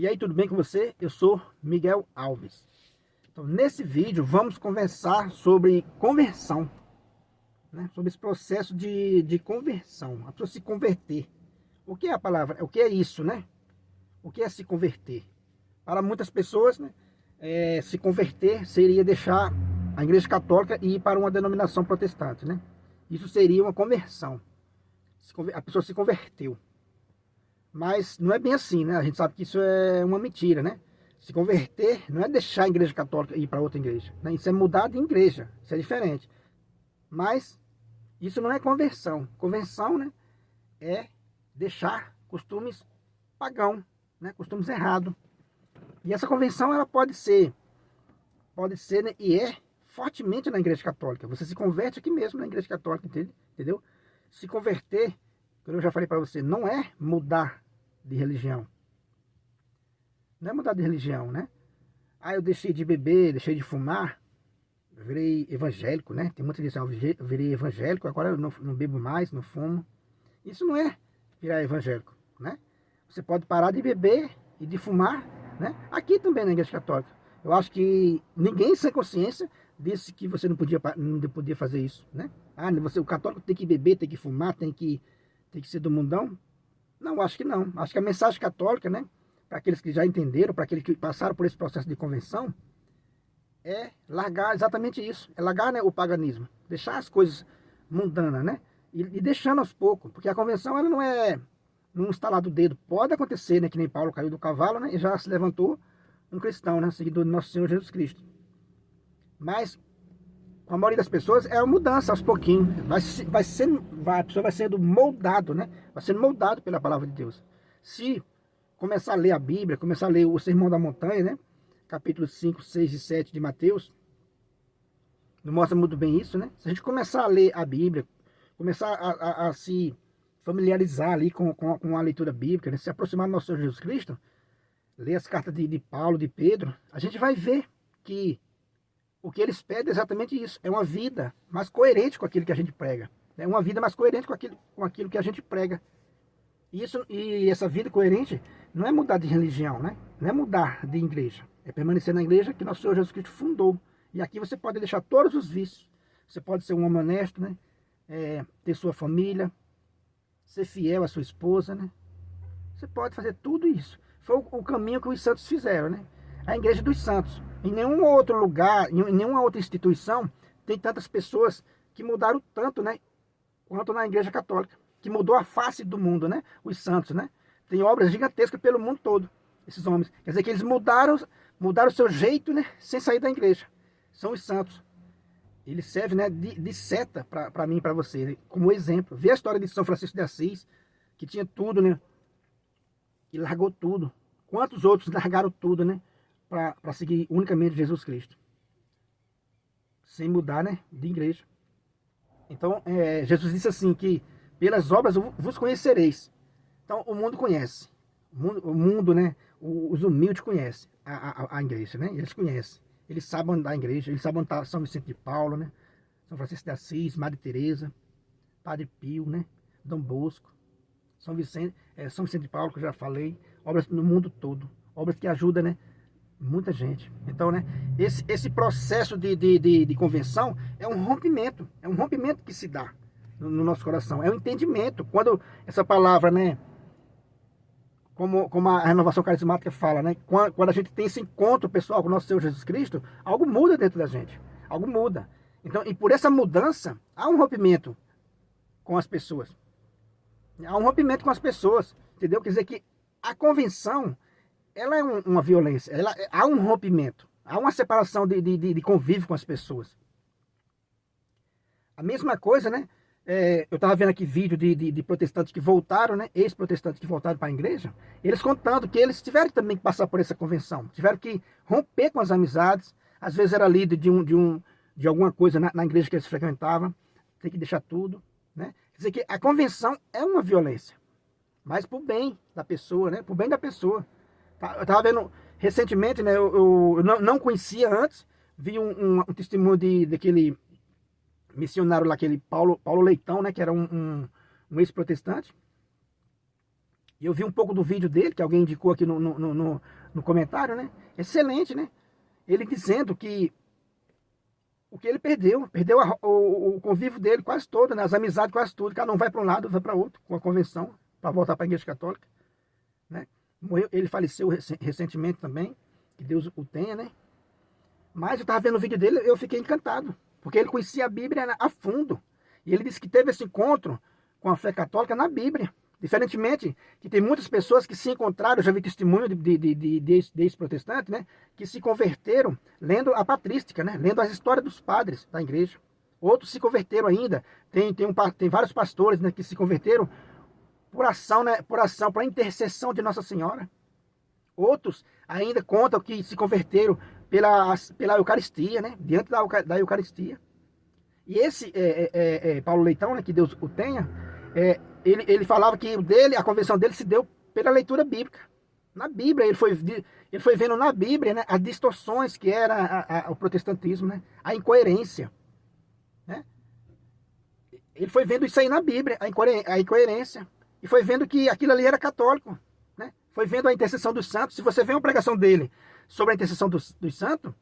E aí, tudo bem com você? Eu sou Miguel Alves. Então, nesse vídeo, vamos conversar sobre conversão, né? Sobre esse processo de conversão, a pessoa se converter. O que é a palavra? O que é isso, né? O que é se converter? Para muitas pessoas, né, se converter seria deixar a Igreja Católica e ir para uma denominação protestante, né? Isso seria uma conversão. A pessoa se converteu. Mas não é bem assim, né? A gente sabe que isso é uma mentira, né? Se converter não é deixar a igreja católica e ir para outra igreja, né? Isso é mudar de igreja, isso é diferente. Mas isso não é conversão. Conversão, né, é deixar costumes pagãos, né? Costumes errados. E essa conversão ela pode ser, né, e é fortemente na igreja católica. Você se converte aqui mesmo na igreja católica, entendeu? Se converter, como eu já falei para você, não é mudar de religião. Não é mudar de religião, né? Ah, eu deixei de beber, deixei de fumar, eu virei evangélico, né? Tem muita gente que diz, eu virei evangélico, agora eu não bebo mais, não fumo. Isso não é virar evangélico, né? Você pode parar de beber e de fumar, né? Aqui também na igreja católica. Eu acho que ninguém sem consciência disse que você não podia fazer isso, né? Ah, o católico tem que beber, tem que fumar, tem que ser do mundão. Não, acho que não. Acho que a mensagem católica, né, para aqueles que já entenderam, para aqueles que passaram por esse processo de conversão, é largar exatamente isso. É largar, né, o paganismo. Deixar as coisas mundanas, né? E deixando aos poucos. Porque a conversão, ela não é num estalar do dedo. Pode acontecer, né, que nem Paulo caiu do cavalo, né, e já se levantou um cristão, né, seguidor do nosso Senhor Jesus Cristo. Mas a maioria das pessoas é uma mudança aos pouquinhos. A pessoa vai sendo moldado, né? Vai sendo moldado pela palavra de Deus. Se começar a ler a Bíblia, começar a ler o Sermão da Montanha, né? Capítulos 5, 6 e 7 de Mateus, não mostra muito bem isso, né? Se a gente começar a ler a Bíblia, começar a se familiarizar ali com a leitura bíblica, né? Se aproximar do nosso Senhor Jesus Cristo, ler as cartas de Paulo, de Pedro, a gente vai ver que o que eles pedem é exatamente isso. É uma vida mais coerente com aquilo que a gente prega. É uma vida mais coerente com aquilo que a gente prega. E essa vida coerente não é mudar de religião, né? Não é mudar de igreja. É permanecer na igreja que nosso Senhor Jesus Cristo fundou. E aqui você pode deixar todos os vícios. Você pode ser um homem honesto, né? Ter sua família, ser fiel à sua esposa, né? Você pode fazer tudo isso. Foi o caminho que os santos fizeram, né? A igreja dos santos. Em nenhum outro lugar, em nenhuma outra instituição, tem tantas pessoas que mudaram tanto, né? Quanto na igreja católica, que mudou a face do mundo, né? Os santos, né? Tem obras gigantescas pelo mundo todo, esses homens. Quer dizer que eles mudaram o seu jeito, né? Sem sair da igreja. São os santos. Eles servem, né, de seta para mim e para você, né? Como exemplo. Vê a história de São Francisco de Assis, que tinha tudo, né? E largou tudo. Quantos outros largaram tudo, né? Para seguir unicamente Jesus Cristo. Sem mudar, né, de igreja. Então, Jesus disse assim, que pelas obras vos conhecereis. Então, o mundo conhece. O mundo, né, os humildes conhecem a igreja, né? Eles conhecem. Eles sabem andar a igreja, eles sabem andar São Vicente de Paulo, né? São Francisco de Assis, Madre Teresa, Padre Pio, né? Dom Bosco, São Vicente de Paulo, que eu já falei. Obras no mundo todo. Obras que ajudam, né, muita gente. Então, né, esse processo de convenção é um rompimento que se dá no nosso coração, é um entendimento. Quando essa palavra, né, como a renovação carismática fala, né, quando a gente tem esse encontro pessoal com o nosso Senhor Jesus Cristo, algo muda dentro da gente, algo muda. Então, e por essa mudança, há um rompimento com as pessoas. Há um rompimento com as pessoas, entendeu? Quer dizer que a convenção, ela é uma violência, há um rompimento, há uma separação de convívio com as pessoas. A mesma coisa, né? Eu estava vendo aqui vídeo de protestantes que voltaram, né? Ex-protestantes que voltaram para a igreja, eles contando que eles tiveram também que passar por essa convenção, tiveram que romper com as amizades, às vezes era líder de alguma coisa na igreja que eles frequentavam, tem que deixar tudo, né? Quer dizer que a convenção é uma violência, mas para o bem da pessoa, né? Para o bem da pessoa. Eu estava vendo recentemente, né? Eu não conhecia antes, vi um testemunho daquele missionário lá, aquele Paulo Leitão, né? Que era um ex-protestante. Eu vi um pouco do vídeo dele, que alguém indicou aqui no comentário, né? Excelente, né? Ele dizendo que o que ele perdeu o convívio dele quase todo, né? As amizades quase tudo, cada um vai para um lado, vai para outro, com a convenção, para voltar para a Igreja Católica, né? Morreu, ele faleceu recentemente também, que Deus o tenha, né? Mas eu estava vendo o vídeo dele, eu fiquei encantado, porque ele conhecia a Bíblia a fundo. E ele disse que teve esse encontro com a fé católica na Bíblia. Diferentemente, que tem muitas pessoas que se encontraram, eu já vi testemunho de ex-protestantes, né? Que se converteram lendo a patrística, né? Lendo as histórias dos padres da igreja. Outros se converteram ainda. Tem vários pastores, né, que se converteram por ação, né? Por intercessão de Nossa Senhora. Outros ainda contam que se converteram pela Eucaristia, né? Diante da Eucaristia. E esse Paulo Leitão, né, que Deus o tenha, ele falava que a conversão dele se deu pela leitura bíblica. Na Bíblia, ele foi vendo na Bíblia, né, as distorções que era o protestantismo, né, a incoerência. Né? Ele foi vendo isso aí na Bíblia, a incoerência. E foi vendo que aquilo ali era católico. Né? Foi vendo a intercessão dos santos. Se você vê uma pregação dele sobre a intercessão dos santos,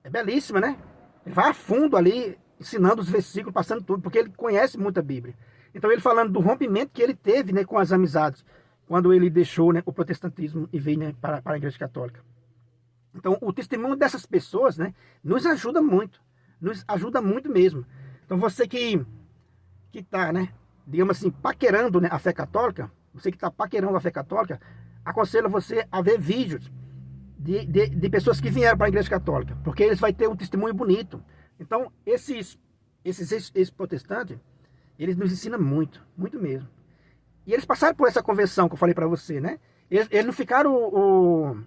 é belíssima, né? Ele vai a fundo ali, ensinando os versículos, passando tudo, porque ele conhece muito a Bíblia. Então ele falando do rompimento que ele teve, né, com as amizades, quando ele deixou, né, o protestantismo e veio, né, para a Igreja Católica. Então o testemunho dessas pessoas, né, nos ajuda muito mesmo. Então você que está, né, digamos assim, paquerando, né, a fé católica, você que está paquerando a fé católica, aconselho você a ver vídeos de pessoas que vieram para a Igreja Católica, porque eles vão ter um testemunho bonito. Então, esses ex-protestantes, eles nos ensinam muito, muito mesmo. E eles passaram por essa conversão que eu falei para você, né? Eles não ficaram...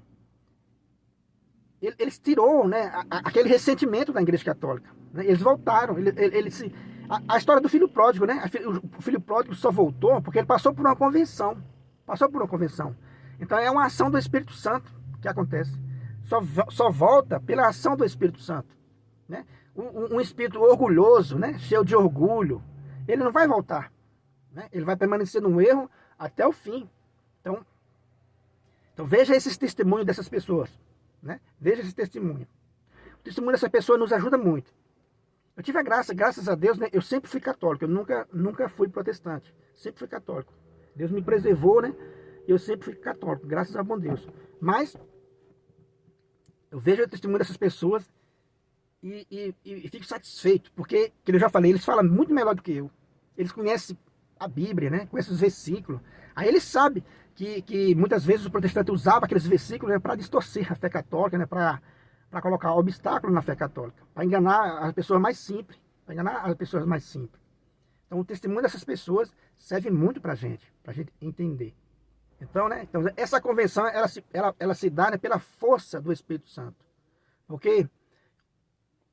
Eles tirou, né, aquele ressentimento da Igreja Católica. Né? Eles voltaram. A história do filho pródigo, né? O filho pródigo só voltou porque ele passou por uma convenção. Então, é uma ação do Espírito Santo que acontece. Só volta pela ação do Espírito Santo. Né? Um espírito orgulhoso, né? Cheio de orgulho, ele não vai voltar. Né? Ele vai permanecer no erro até o fim. Então veja esses testemunhos dessas pessoas. Né? Veja esse testemunho. O testemunho dessa pessoa nos ajuda muito. Eu tive a graças a Deus, né? Eu sempre fui católico, eu nunca fui protestante. Sempre fui católico. Deus me preservou, né? Eu sempre fui católico, graças a bom Deus. Mas eu vejo o testemunho dessas pessoas e fico satisfeito, porque, como eu já falei, eles falam muito melhor do que eu. Eles conhecem a Bíblia, né? Conhecem os versículos. Aí eles sabem que muitas vezes os protestantes usavam aqueles versículos, né, para distorcer a fé católica, né, para colocar obstáculos na fé católica, para enganar as pessoas mais simples. Então o testemunho dessas pessoas serve muito para a gente entender. Então, né? Então, essa convenção, ela se dá, né, pela força do Espírito Santo. Porque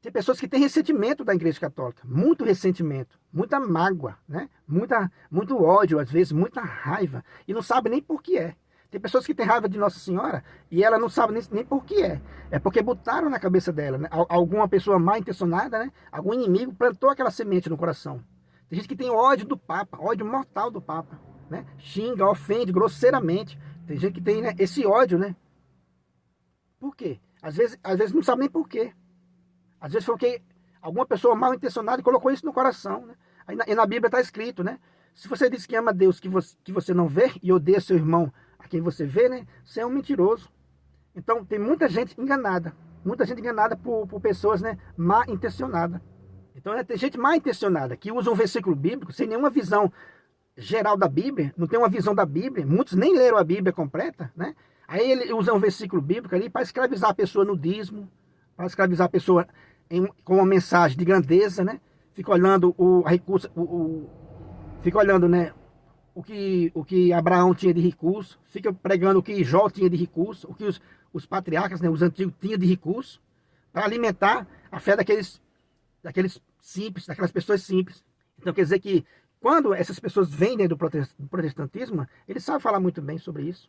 tem pessoas que têm ressentimento da Igreja Católica. Muito ressentimento. Muita mágoa, né? Muito ódio, às vezes, muita raiva. E não sabe nem por que é. Tem pessoas que têm raiva de Nossa Senhora e ela não sabe nem por que é. É porque botaram na cabeça dela, né? Alguma pessoa mal intencionada, né? Algum inimigo plantou aquela semente no coração. Tem gente que tem ódio do Papa, ódio mortal do Papa. Né? Xinga, ofende grosseiramente. Tem gente que tem, né, esse ódio, né? Por quê? Às vezes não sabe nem por quê. Às vezes foi porque alguma pessoa mal intencionada colocou isso no coração. Né? Aí na Bíblia está escrito, né? Se você diz que ama Deus que você não vê e odeia seu irmão a quem você vê, né? Você é um mentiroso. Então tem muita gente enganada. Muita gente enganada por pessoas, né, mal intencionadas. Então, né, tem gente mal intencionada que usa um versículo bíblico sem nenhuma visão geral da Bíblia, não tem uma visão da Bíblia, muitos nem leram a Bíblia completa, né? Aí ele usa um versículo bíblico ali para escravizar a pessoa no dízimo, para escravizar a pessoa com uma mensagem de grandeza, né? Fica olhando fica olhando, né, o que Abraão tinha de recurso, fica pregando o que Jó tinha de recurso, o que os patriarcas, né, os antigos tinham de recurso, para alimentar a fé daqueles simples, daquelas pessoas simples. Então quer dizer que quando essas pessoas vêm, né, do protestantismo, eles sabem falar muito bem sobre isso.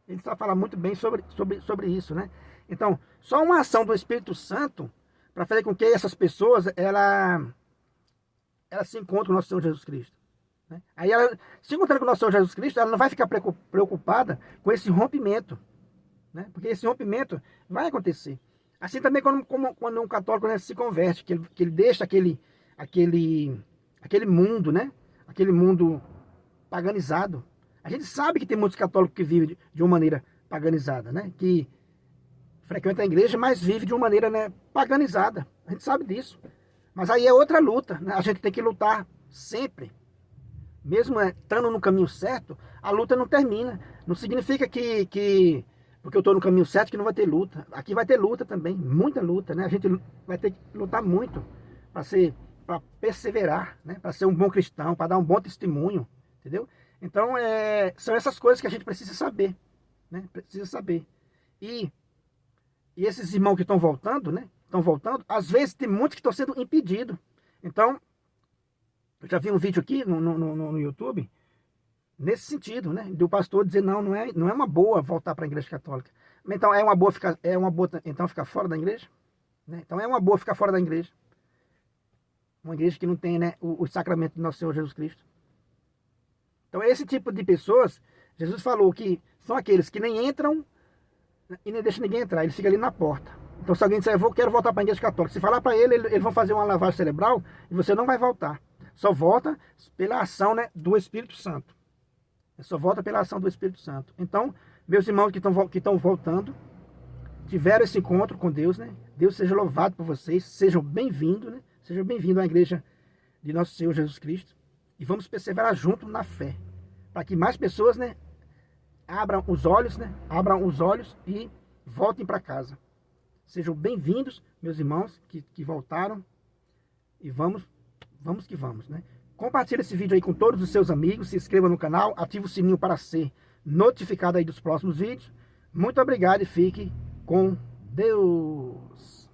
Eles sabem falar muito bem sobre isso, né? Então, só uma ação do Espírito Santo para fazer com que essas pessoas, ela se encontrem com o nosso Senhor Jesus Cristo. né? Aí ela, se encontrando com o nosso Senhor Jesus Cristo, ela não vai ficar preocupada com esse rompimento, né? Porque esse rompimento vai acontecer. Assim também quando um católico, né, se converte, que ele deixa aquele mundo, né? Aquele mundo paganizado. A gente sabe que tem muitos católicos que vivem de uma maneira paganizada, né? Que frequenta a igreja, mas vive de uma maneira, né, paganizada. A gente sabe disso. Mas aí é outra luta, né? A gente tem que lutar sempre. Mesmo estando no caminho certo, a luta não termina. Não significa que porque eu estou no caminho certo que não vai ter luta. Aqui vai ter luta também, muita luta, né? A gente vai ter que lutar muito para perseverar, né? Para ser um bom cristão, para dar um bom testemunho, entendeu? Então, são essas coisas que a gente precisa saber, né? Precisa saber. E esses irmãos que estão voltando, né? Estão voltando, às vezes tem muitos que estão sendo impedidos. Então, eu já vi um vídeo aqui no YouTube, nesse sentido, né? Do pastor dizer, não é uma boa voltar para a igreja católica. Então, é uma boa então ficar fora da igreja? Né? Então, é uma boa ficar fora da igreja. Uma igreja que não tem, né, o sacramento do nosso Senhor Jesus Cristo. Então, esse tipo de pessoas, Jesus falou que são aqueles que nem entram e nem deixam ninguém entrar, eles ficam ali na porta. Então, se alguém disser, eu quero voltar para a igreja católica, se falar para ele, eles vão fazer uma lavagem cerebral e você não vai voltar. Só volta pela ação, né, do Espírito Santo. Só volta pela ação do Espírito Santo. Então, meus irmãos que estão voltando, tiveram esse encontro com Deus, né? Deus seja louvado por vocês, sejam bem-vindos, né? Sejam bem-vindos à igreja de nosso Senhor Jesus Cristo. E vamos perseverar junto na fé, para que mais pessoas, né, abram os olhos, né? Abram os olhos e voltem para casa. Sejam bem-vindos, meus irmãos que voltaram. E vamos que vamos, né? Compartilhe esse vídeo aí com todos os seus amigos, se inscreva no canal, ative o sininho para ser notificado aí dos próximos vídeos. Muito obrigado e fique com Deus.